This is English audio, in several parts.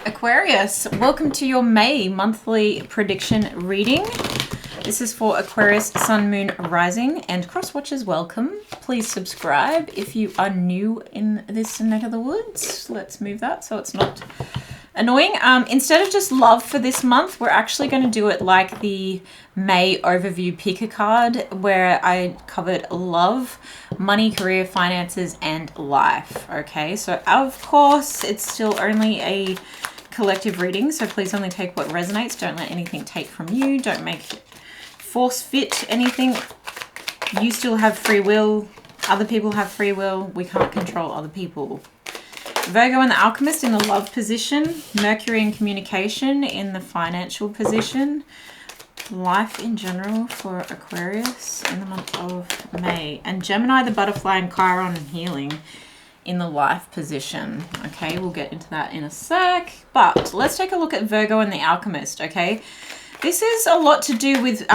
Aquarius, welcome to your May monthly prediction reading. This is for Aquarius, Sun, Moon, Rising, and cross watchers. Welcome. Please subscribe if you are new in this neck of the woods. Let's move that so it's not annoying. Instead of just love for this month, we're actually going to do it like the May overview pick a card, where I covered love, money, career, finances, and life. Okay, so of course it's still only a collective reading, so please only take what resonates. Don't let anything take from you. Don't make force fit anything. You still have free will. Other people have free will. We can't control other people. Virgo and the Alchemist in the love position. Mercury in communication in the financial position. Life in general for Aquarius in the month of May. And Gemini, the butterfly, and Chiron and healing in the life position. Okay, we'll get into that in a sec. But let's take a look at Virgo and the Alchemist, okay? This is a lot to do with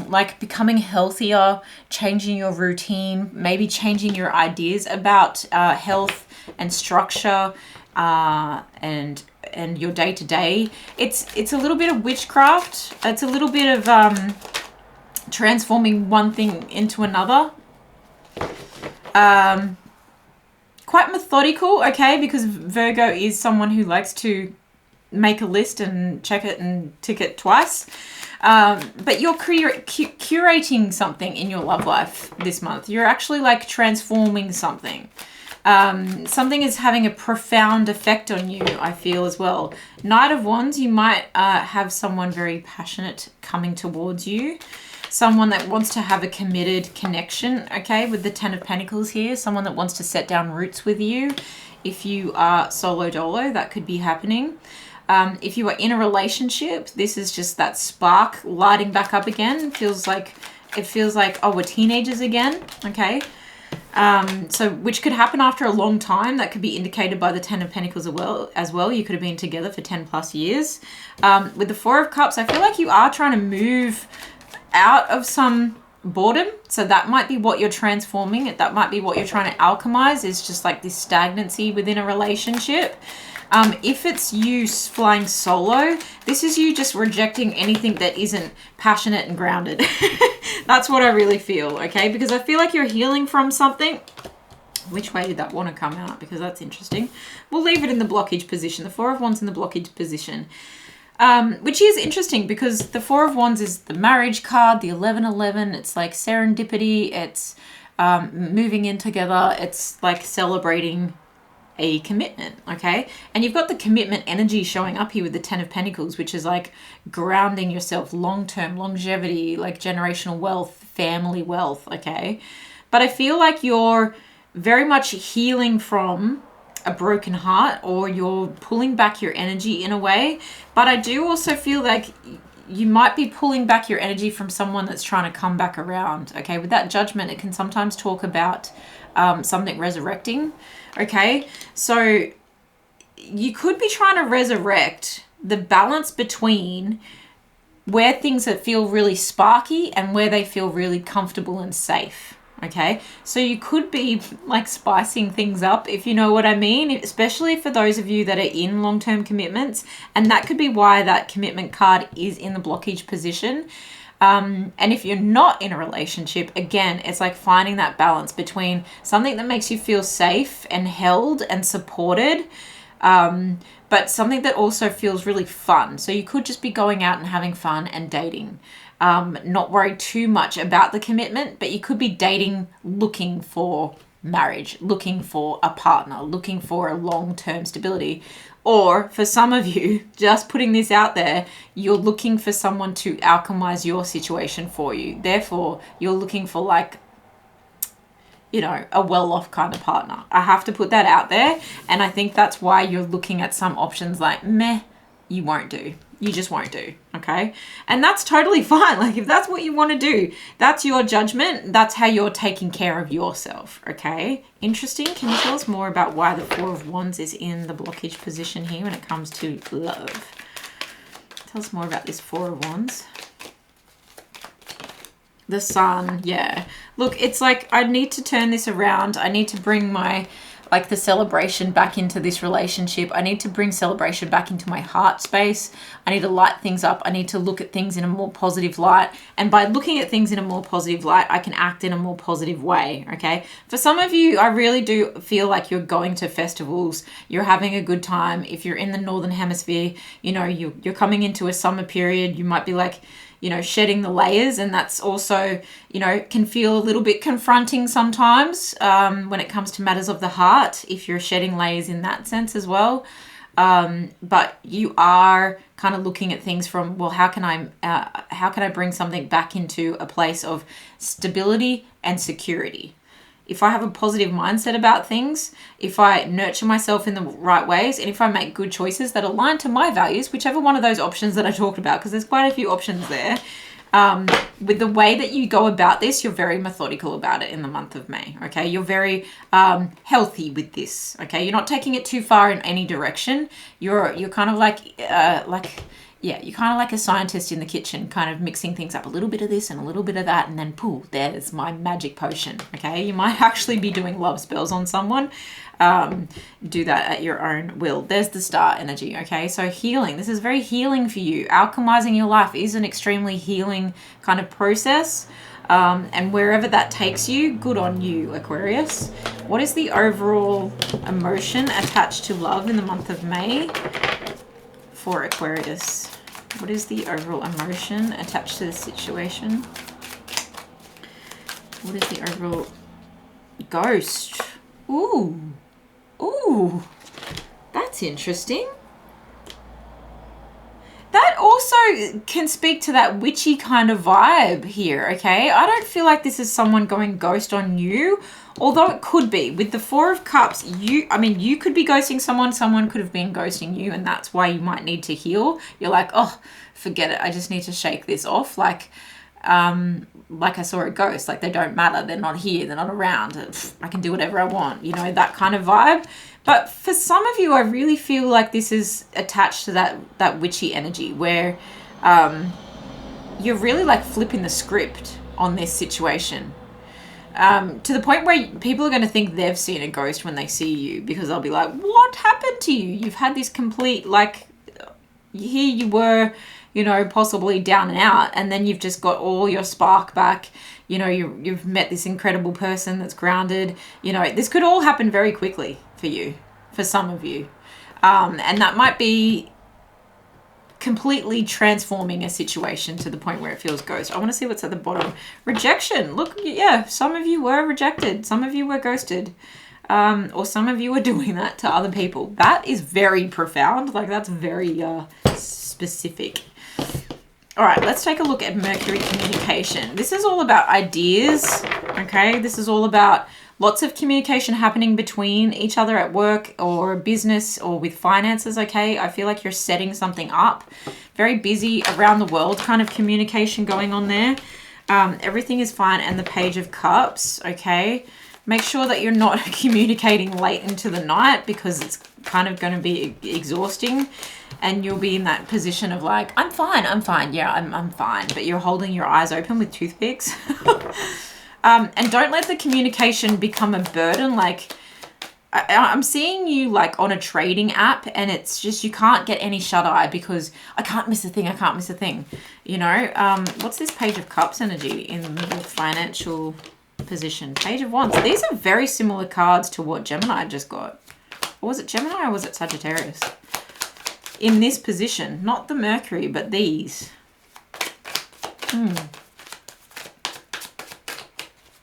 like becoming healthier, changing your routine, maybe changing your ideas about health and structure and your day-to-day. It's a little bit of witchcraft. It's a little bit of transforming one thing into another. Quite methodical, okay, because Virgo is someone who likes to make a list and check it and tick it twice. But you're curating something in your love life this month. You're actually like transforming something. Something is having a profound effect on you, I feel, as well. Knight of Wands, you might have someone very passionate coming towards you. Someone that wants to have a committed connection, okay, with the Ten of Pentacles here. Someone that wants to set down roots with you. If you are solo dolo, that could be happening. If you are in a relationship, this is just that spark lighting back up again. It feels like, oh, we're teenagers again, okay? So which could happen after a long time. That could be indicated by the Ten of Pentacles as well. You could have been together for 10 plus years. With the Four of Cups, I feel like you are trying to move out of some boredom. So that might be what you're transforming. That might be what you're trying to alchemize, is just like this stagnancy within a relationship. If it's you flying solo, this is you just rejecting anything that isn't passionate and grounded. That's what I really feel, okay? Because I feel like you're healing from something. Which way did that want to come out? Because that's interesting. We'll leave it in the blockage position. The Four of Wands in the blockage position. Which is interesting because the Four of Wands is the marriage card, the 11-11. It's like serendipity. It's moving in together. It's like celebrating a commitment, okay? And you've got the commitment energy showing up here with the Ten of Pentacles, which is like grounding yourself, long-term, longevity, like generational wealth, family wealth, okay? But I feel like you're very much healing from a broken heart, or you're pulling back your energy in a way. But I do also feel like you might be pulling back your energy from someone that's trying to come back around, okay? With that Judgment, it can sometimes talk about something resurrecting, okay? So you could be trying to resurrect the balance between where things that feel really sparky and where they feel really comfortable and safe, okay? So you could be like spicing things up, if you know what I mean, especially for those of you that are in long-term commitments. And that could be why that commitment card is in the blockage position. And if you're not in a relationship, again, it's like finding that balance between something that makes you feel safe and held and supported, but something that also feels really fun. So you could just be going out and having fun and dating, not worry too much about the commitment, but you could be dating, looking for marriage, looking for a partner, looking for a long-term stability. Or for some of you, just putting this out there, you're looking for someone to alchemize your situation for you. Therefore, you're looking for like, you know, a well-off kind of partner. I have to put that out there. And I think that's why you're looking at some options like, meh, you won't do. You just won't do, okay? And that's totally fine. Like, if that's what you want to do, that's your judgment. That's how you're taking care of yourself, okay? Interesting. Can you tell us more about why the Four of Wands is in the blockage position here when it comes to love? Tell us more about this Four of Wands. The Sun, yeah. Look, it's like I need to turn this around. I need to bring my like the celebration back into this relationship. I need to bring celebration back into my heart space. I need to light things up. I need to look at things in a more positive light. And by looking at things in a more positive light, I can act in a more positive way, okay? For some of you, I really do feel like you're going to festivals. You're having a good time. If you're in the Northern Hemisphere, you know, you're coming into a summer period. You might be like, you know, shedding the layers, and that's also, you know, can feel a little bit confronting sometimes when it comes to matters of the heart, if you're shedding layers in that sense as well. But you are kind of looking at things from, well, how can I bring something back into a place of stability and security? If I have a positive mindset about things, if I nurture myself in the right ways, and if I make good choices that align to my values, whichever one of those options that I talked about, because there's quite a few options there, with the way that you go about this, you're very methodical about it in the month of May, okay? You're very healthy with this, okay? You're not taking it too far in any direction. You're kind of you're kind of like a scientist in the kitchen, kind of mixing things up, a little bit of this and a little bit of that, and then pooh, there's my magic potion, okay? You might actually be doing love spells on someone. Do that at your own will. There's the star energy, okay? So healing, this is very healing for you. Alchemizing your life is an extremely healing kind of process. And wherever that takes you, good on you, Aquarius. What is the overall emotion attached to love in the month of May for Aquarius? What is the overall emotion attached to the situation? What is the overall ghost? Ooh. Ooh. That's interesting. That also can speak to that witchy kind of vibe here, okay? I don't feel like this is someone going ghost on you, although it could be. With the Four of Cups, you could be ghosting someone could have been ghosting you, and that's why you might need to heal. You're like, oh, forget it. I just need to shake this off. Like I saw a ghost, like they don't matter. They're not here. They're not around. I can do whatever I want, you know, that kind of vibe. But for some of you, I really feel like this is attached to that witchy energy where you're really like flipping the script on this situation. To the point where people are going to think they've seen a ghost when they see you, because they'll be like, what happened to you? You've had this complete, like, here you were, you know, possibly down and out, and then you've just got all your spark back. You know, you've met this incredible person that's grounded. You know, this could all happen very quickly for you, for some of you. And that might be completely transforming a situation to the point where it feels ghost. I want to see what's at the bottom. Rejection. Look, yeah, some of you were rejected. Some of you were ghosted. Or some of you are doing that to other people. That is very profound. Like, that's very specific. All right, let's take a look at Mercury communication. This is all about ideas, okay? This is all about lots of communication happening between each other at work or business or with finances, okay? I feel like you're setting something up. Very busy around the world kind of communication going on there. Everything is fine. And the Page of Cups, okay? Make sure that you're not communicating late into the night, because it's kind of going to be exhausting. And you'll be in that position of like, I'm fine. Yeah, I'm fine. But you're holding your eyes open with toothpicks. And don't let the communication become a burden. Like, I'm seeing you like on a trading app, and it's just, you can't get any shut eye because I can't miss a thing. You know, what's this Page of Cups energy in the financial position? Page of Wands. These are very similar cards to what Gemini just got. Or was it Gemini or was it Sagittarius? In this position, not the Mercury, but these.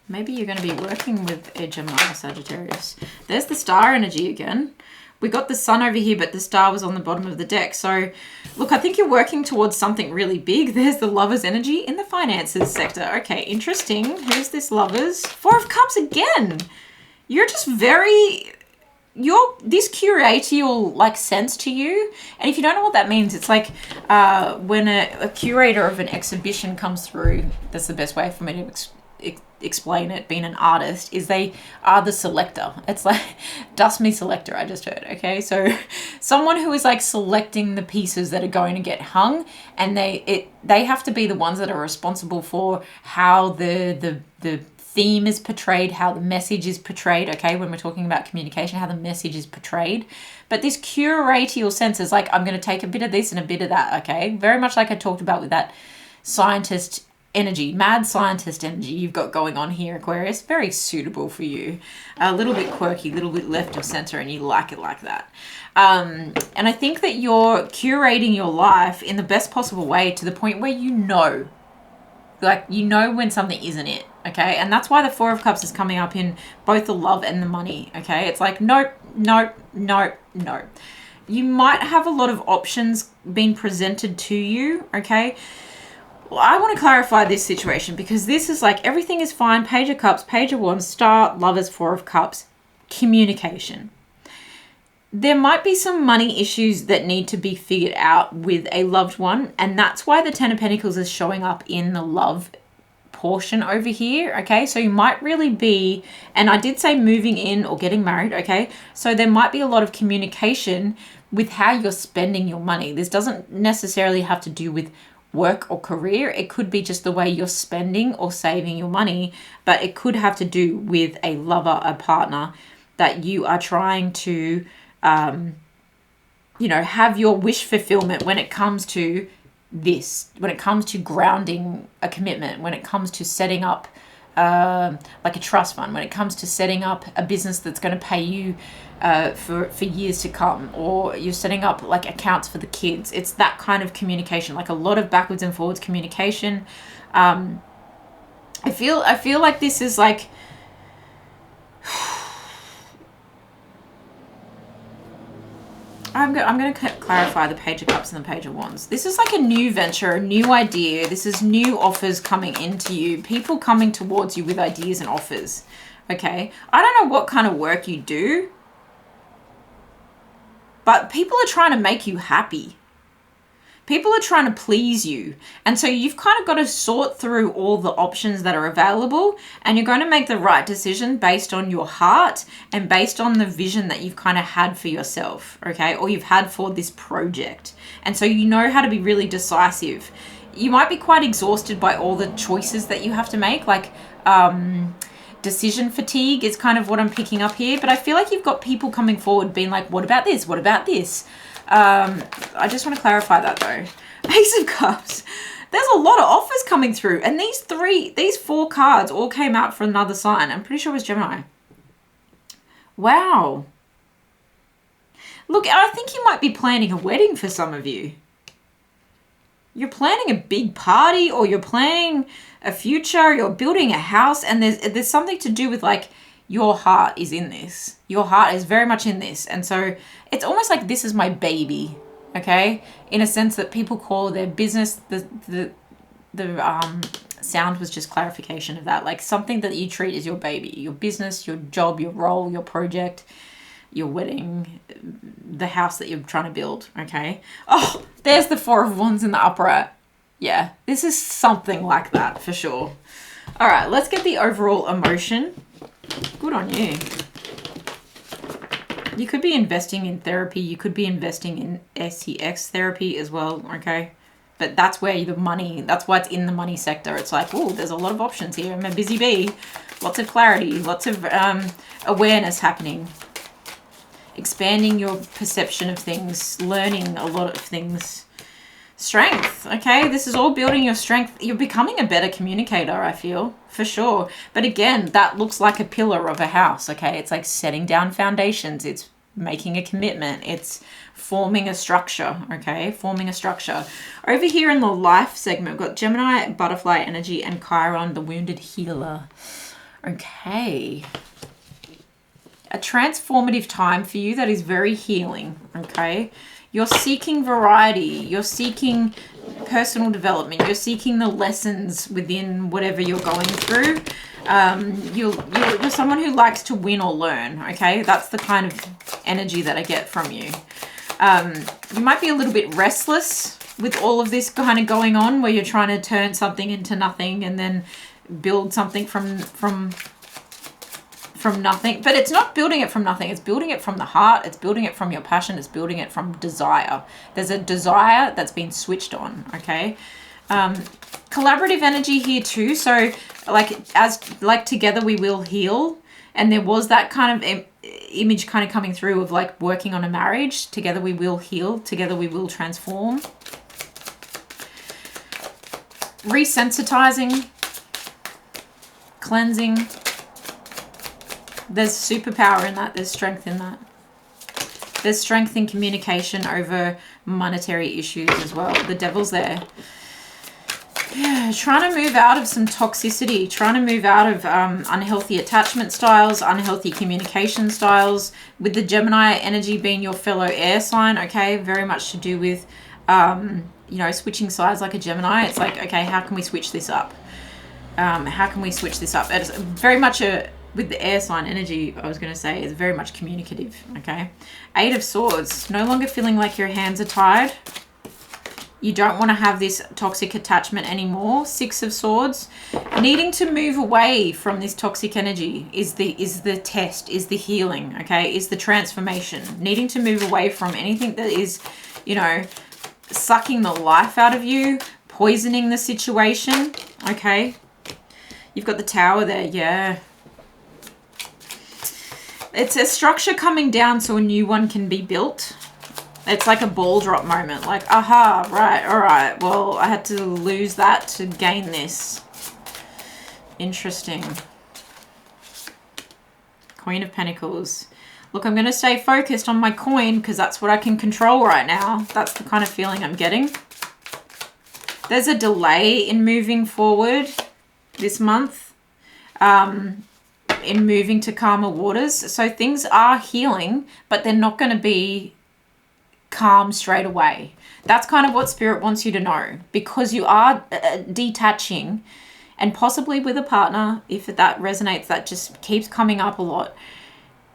Maybe you're going to be working with a Gemini or Sagittarius. There's the star energy again. We got the sun over here, but the star was on the bottom of the deck. So, look, I think you're working towards something really big. There's the Lovers energy in the finances sector. Okay, interesting. Who's this Lovers? Four of Cups again. You're just very... this curatorial like sense to you, and if you don't know what that means, it's like when a curator of an exhibition comes through. That's the best way for me to explain it, being an artist, is they are the selector. It's like dust me selector, I just heard. Okay, so someone who is like selecting the pieces that are going to get hung, and they have to be the ones that are responsible for how the theme is portrayed, how the message is portrayed, okay, when we're talking about communication, how the message is portrayed. But this curatorial sense is like, I'm going to take a bit of this and a bit of that, okay? Very much like I talked about with that scientist energy, mad scientist energy you've got going on here, Aquarius. Very suitable for you. A little bit quirky, a little bit left of center, and you like it like that. And I think that you're curating your life in the best possible way to the point where you know, like, you know when something isn't it, okay? And that's why the Four of Cups is coming up in both the love and the money, okay? It's like, nope, nope, nope, nope. You might have a lot of options being presented to you, okay? Well, I want to clarify this situation because this is like, everything is fine. Page of Cups, Page of Wands, Star, Lovers, Four of Cups, communication. There might be some money issues that need to be figured out with a loved one, and that's why the Ten of Pentacles is showing up in the love portion over here, okay? So you might really be, and I did say moving in or getting married, okay? So there might be a lot of communication with how you're spending your money. This doesn't necessarily have to do with work or career. It could be just the way you're spending or saving your money, but it could have to do with a lover, a partner that you are trying to you know, have your wish fulfillment when it comes to this, when it comes to grounding a commitment, when it comes to setting up like a trust fund, when it comes to setting up a business that's going to pay you for years to come, or you're setting up like accounts for the kids. It's that kind of communication, like a lot of backwards and forwards communication. I feel like this is like, I'm going to clarify the Page of Cups and the Page of Wands. This is like a new venture, a new idea. This is new offers coming into you, people coming towards you with ideas and offers, okay? I don't know what kind of work you do, but people are trying to make you happy. People are trying to please you. And so you've kind of got to sort through all the options that are available, and you're going to make the right decision based on your heart and based on the vision that you've kind of had for yourself, okay? Or you've had for this project. And so you know how to be really decisive. You might be quite exhausted by all the choices that you have to make, like decision fatigue is kind of what I'm picking up here. But I feel like you've got people coming forward being like, what about this? What about this? I just want to clarify that though. Ace of Cups. There's a lot of offers coming through, and these four cards all came out for another sign. I'm pretty sure it was Gemini. Wow. Look, I think you might be planning a wedding for some of you. You're planning a big party, or you're planning a future, you're building a house, and there's something to do with like, your heart is in this. Your heart is very much in this. And so it's almost like this is my baby, okay? In a sense that people call their business, the sound was just clarification of that. Like something that you treat as your baby, your business, your job, your role, your project, your wedding, the house that you're trying to build, okay? Oh, there's the Four of Wands in the upright. Yeah, this is something like that for sure. All right, let's get the overall emotion. Good on you. You could be investing in therapy. You could be investing in SEX therapy as well, okay? But that's where the money, that's why it's in the money sector. It's like, oh, there's a lot of options here. I'm a busy bee. Lots of clarity, lots of awareness happening. Expanding your perception of things, learning a lot of things. Strength, okay? This is all building your strength. You're becoming a better communicator, I feel, for sure. But again, that looks like a pillar of a house, okay? It's like setting down foundations. It's making a commitment. It's forming a structure, okay? Forming a structure. Over here in the life segment, we've got Gemini, Butterfly Energy, and Chiron, the Wounded Healer. Okay. A transformative time for you that is very healing, okay? You're seeking variety. You're seeking personal development. You're seeking the lessons within whatever you're going through. You're someone who likes to win or learn, okay? That's the kind of energy that I get from you. You might be a little bit restless with all of this kind of going on, where you're trying to turn something into nothing and then build something from nothing. But it's not building it from nothing. It's building it from the heart. It's building it from your passion. It's building it from desire. There's a desire that's been switched on, okay? Collaborative energy here too. So like together we will heal. And there was that kind of image kind of coming through of like working on a marriage. Together we will heal. Together we will transform. Resensitizing. Cleansing. There's superpower in that. There's strength in that. There's strength in communication over monetary issues as well. The devil's there. Yeah, trying to move out of some toxicity, trying to move out of unhealthy attachment styles, unhealthy communication styles, with the Gemini energy being your fellow air sign, okay? Very much to do with, you know, switching sides like a Gemini. It's like, okay, how can we switch this up? How can we switch this up? It's very much with the air sign energy, I was going to say, is very much communicative, okay? 8 of Swords, no longer feeling like your hands are tied. You don't want to have this toxic attachment anymore. 6 of Swords. Needing to move away from this toxic energy is the test, is the healing, okay? Is the transformation. Needing to move away from anything that is, you know, sucking the life out of you, poisoning the situation, okay? You've got the Tower there, yeah. It's a structure coming down so a new one can be built. It's like a ball drop moment. Like, aha, right, all right. Well, I had to lose that to gain this. Interesting. Queen of Pentacles. Look, I'm going to stay focused on my coin because that's what I can control right now. That's the kind of feeling I'm getting. There's a delay in moving forward this month. In moving to calmer waters. So things are healing, but they're not going to be calm straight away. That's kind of what Spirit wants you to know, because you are detaching, and possibly with a partner, if that resonates, that just keeps coming up a lot.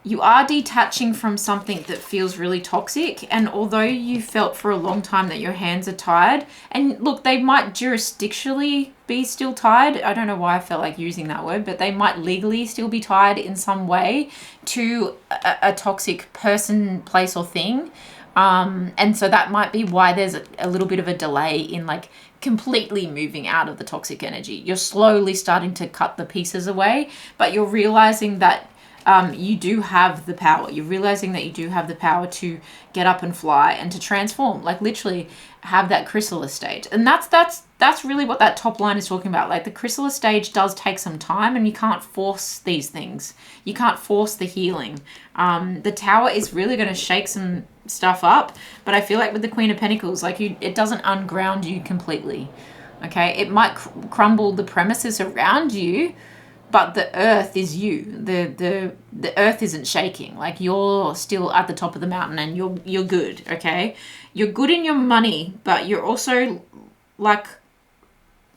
You are detaching from something that feels really toxic, and although you felt for a long time that your hands are tied, and look, they might jurisdictionally be still tied. I don't know why I felt like using that word, but they might legally still be tied in some way to a toxic person, place, or thing. And so that might be why there's a little bit of a delay in like completely moving out of the toxic energy. You're slowly starting to cut the pieces away, but you're realizing that you do have the power. You're realizing that you do have the power to get up and fly and to transform, like literally have that chrysalis stage. And that's really what that top line is talking about. Like the chrysalis stage does take some time, and you can't force these things. You can't force the healing. The Tower is really going to shake some stuff up, but I feel like with the Queen of Pentacles, like it doesn't unground you completely. Okay, it might crumble the premises around you, but the earth is you. The earth isn't shaking. Like you're still at the top of the mountain, and you're good. Okay, you're good in your money, but you're also like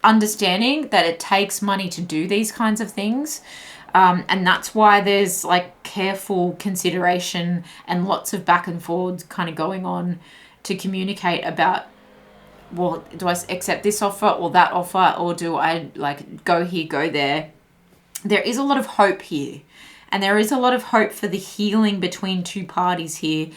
understanding that it takes money to do these kinds of things. And that's why there's like careful consideration and lots of back and forwards kind of going on to communicate about, well, do I accept this offer or that offer, or do I like go here, go there? There is a lot of hope here, and there is a lot of hope for the healing between two parties here.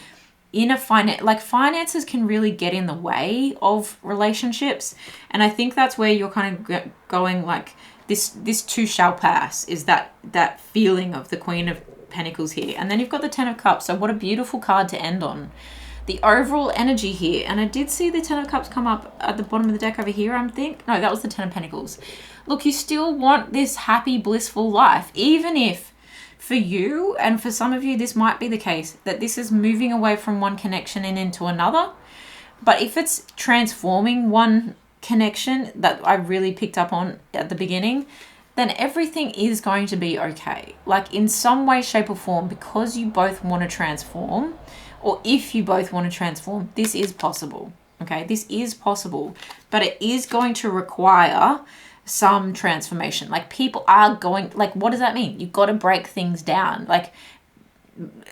In a finances can really get in the way of relationships, and I think that's where you're kind of going like this too shall pass, is that feeling of the Queen of Pentacles here. And then you've got the Ten of Cups. So what a beautiful card to end on. The overall energy here, and I did see the Ten of Cups come up at the bottom of the deck over here, I think. No, that was the Ten of Pentacles. Look, you still want this happy, blissful life, even if for you, and for some of you, this might be the case, that this is moving away from one connection and into another. But if it's transforming one connection that I really picked up on at the beginning, then everything is going to be okay. Like in some way, shape, or form, because you both want to transform, or if you both want to transform, this is possible. Okay, this is possible, but it is going to require some transformation. Like people are going, like, what does that mean? You've got to break things down, like,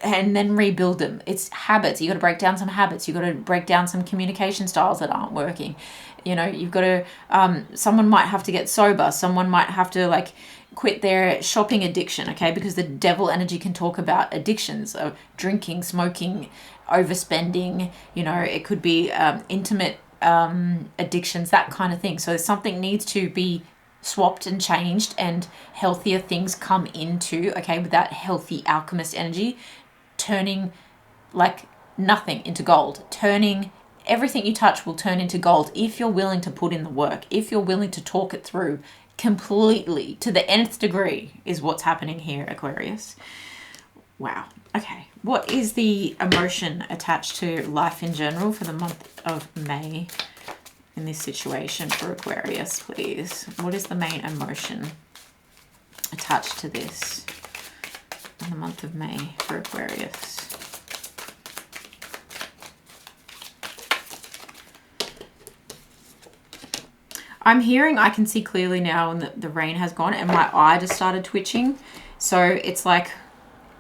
and then rebuild them. It's habits. You got to break down some habits. You got to break down some communication styles that aren't working. You know, you've got to, someone might have to get sober. Someone might have to like quit their shopping addiction. Okay. Because the devil energy can talk about addictions of drinking, smoking, overspending. You know, it could be intimate addictions, that kind of thing. So something needs to be swapped and changed, and healthier things come into, okay, with that healthy alchemist energy, turning like nothing into gold. Turning everything you touch will turn into gold if you're willing to put in the work, if you're willing to talk it through completely to the nth degree, is what's happening here, Aquarius. Wow. Okay. What is the emotion attached to life in general for the month of May in this situation for Aquarius, please? What is the main emotion attached to this in the month of May for Aquarius? I'm hearing, I can see clearly now, and the rain has gone and my eye just started twitching. So it's like,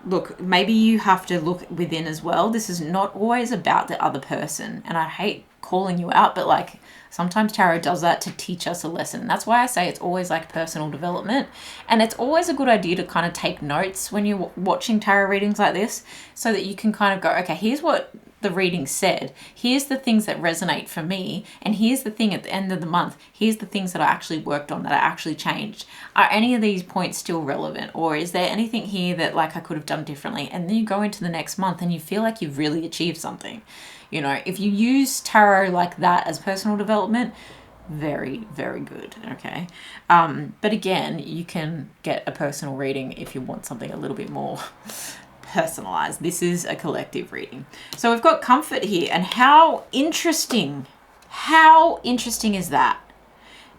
look, maybe you have to look within as well. This is not always about the other person. And I hate calling you out, but like sometimes tarot does that to teach us a lesson. That's why I say it's always like personal development. And it's always a good idea to kind of take notes when you're watching tarot readings like this, so that you can kind of go, okay, here's what the reading said. Here's the things that resonate for me. And here's the thing at the end of the month. Here's the things that I actually worked on, that I actually changed. Are any of these points still relevant? Or is there anything here that like I could have done differently? And then you go into the next month and you feel like you've really achieved something. You know, if you use tarot like that as personal development, very, very good. Okay. But again, you can get a personal reading if you want something a little bit more personalized. This is a collective reading. So we've got comfort here, and how interesting is that?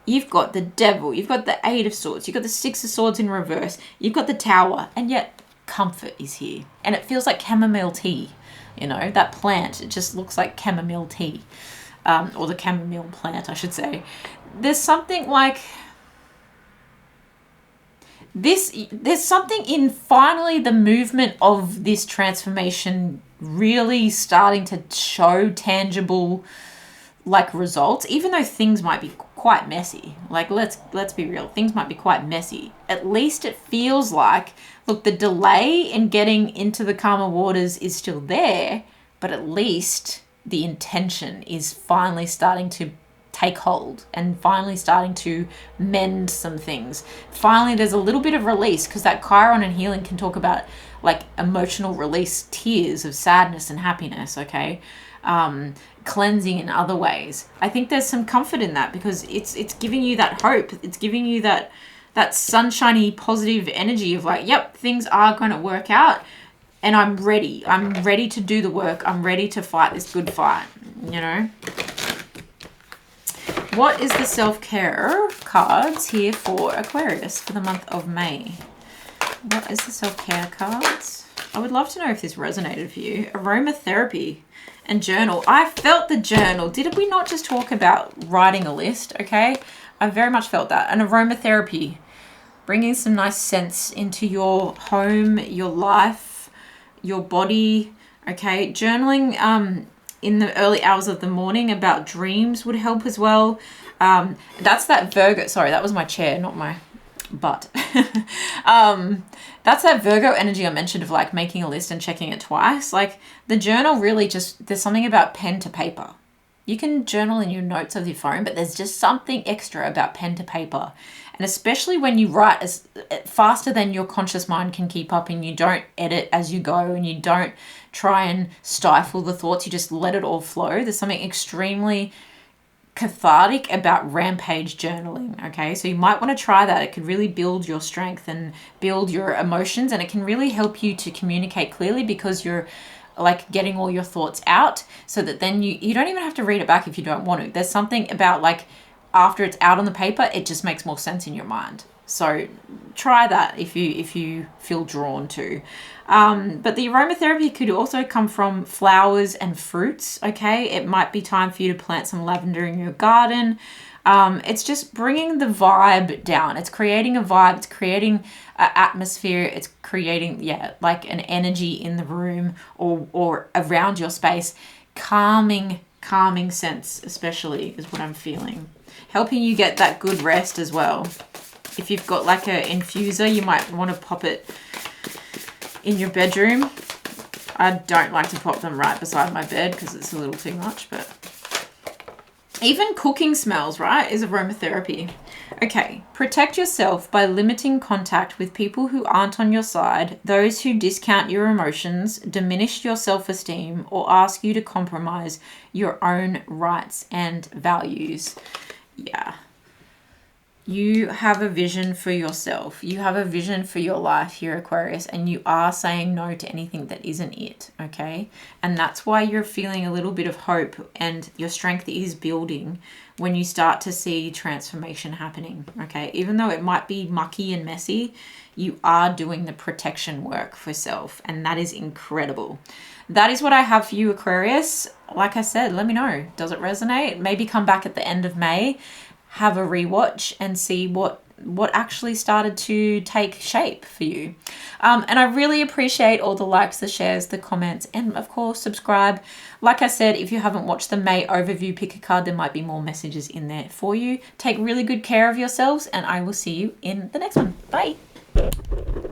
You've got the Devil, you've got the Eight of Swords, you've got the Six of Swords in reverse, you've got the Tower, and yet comfort is here. And it feels like chamomile tea, you know, that plant, it just looks like chamomile tea, or the chamomile plant, I should say. There's something like there's something in finally the movement of this transformation really starting to show tangible like results, even though things might be quite messy. Like let's be real, things might be quite messy. At least it feels like, look, the delay in getting into the calmer waters is still there, but at least the intention is finally starting to take hold and finally starting to mend some things. Finally, there's a little bit of release, because that Chiron and healing can talk about like emotional release, tears of sadness and happiness, okay? Cleansing in other ways. I think there's some comfort in that, because it's giving you that hope. It's giving you that sunshiny, positive energy of like, yep, things are going to work out, and I'm ready. I'm ready to do the work. I'm ready to fight this good fight, you know? What is the self-care cards here for Aquarius for the month of May? What is the self-care cards? I would love to know if this resonated for you. Aromatherapy and journal. I felt the journal. Did we not just talk about writing a list? Okay. I very much felt that. And aromatherapy, bringing some nice scents into your home, your life, your body. Okay. Journaling, in the early hours of the morning about dreams would help as well. That's that Virgo, sorry, that was my chair, not my butt. That's that Virgo energy I mentioned of like making a list and checking it twice. Like the journal really just, there's something about pen to paper. You can journal in your notes of your phone, but there's just something extra about pen to paper. And especially when you write as faster than your conscious mind can keep up, and you don't edit as you go, and you don't try and stifle the thoughts, you just let it all flow. There's something extremely cathartic about rampage journaling, okay? So you might want to try that. It could really build your strength and build your emotions, and it can really help you to communicate clearly, because you're like getting all your thoughts out, so that then you don't even have to read it back if you don't want to. There's something about like after it's out on the paper, it just makes more sense in your mind. So try that if you feel drawn to. But the aromatherapy could also come from flowers and fruits, okay? It might be time for you to plant some lavender in your garden. It's just bringing the vibe down. It's creating a vibe. It's creating an atmosphere. It's creating, like an energy in the room or around your space. Calming sense, especially, is what I'm feeling. Helping you get that good rest as well. If you've got like an infuser, you might want to pop it in your bedroom. I don't like to pop them right beside my bed because it's a little too much, but Even cooking smells, right, is aromatherapy. Okay, protect yourself by limiting contact with people who aren't on your side, those who discount your emotions, diminish your self-esteem, or ask you to compromise your own rights and values. Yeah. You have a vision for yourself. You have a vision for your life here, Aquarius, and you are saying no to anything that isn't it, okay? And that's why you're feeling a little bit of hope and your strength is building when you start to see transformation happening, okay? Even though it might be mucky and messy, you are doing the protection work for self, and that is incredible. That is what I have for you, Aquarius. Like I said, let me know. Does it resonate? Maybe come back at the end of May, have a rewatch and see what actually started to take shape for you. And I really appreciate all the likes, the shares, the comments, and of course subscribe. Like I said, if you haven't watched the May overview, pick a card. There might be more messages in there for you. Take really good care of yourselves, and I will see you in the next one. Bye.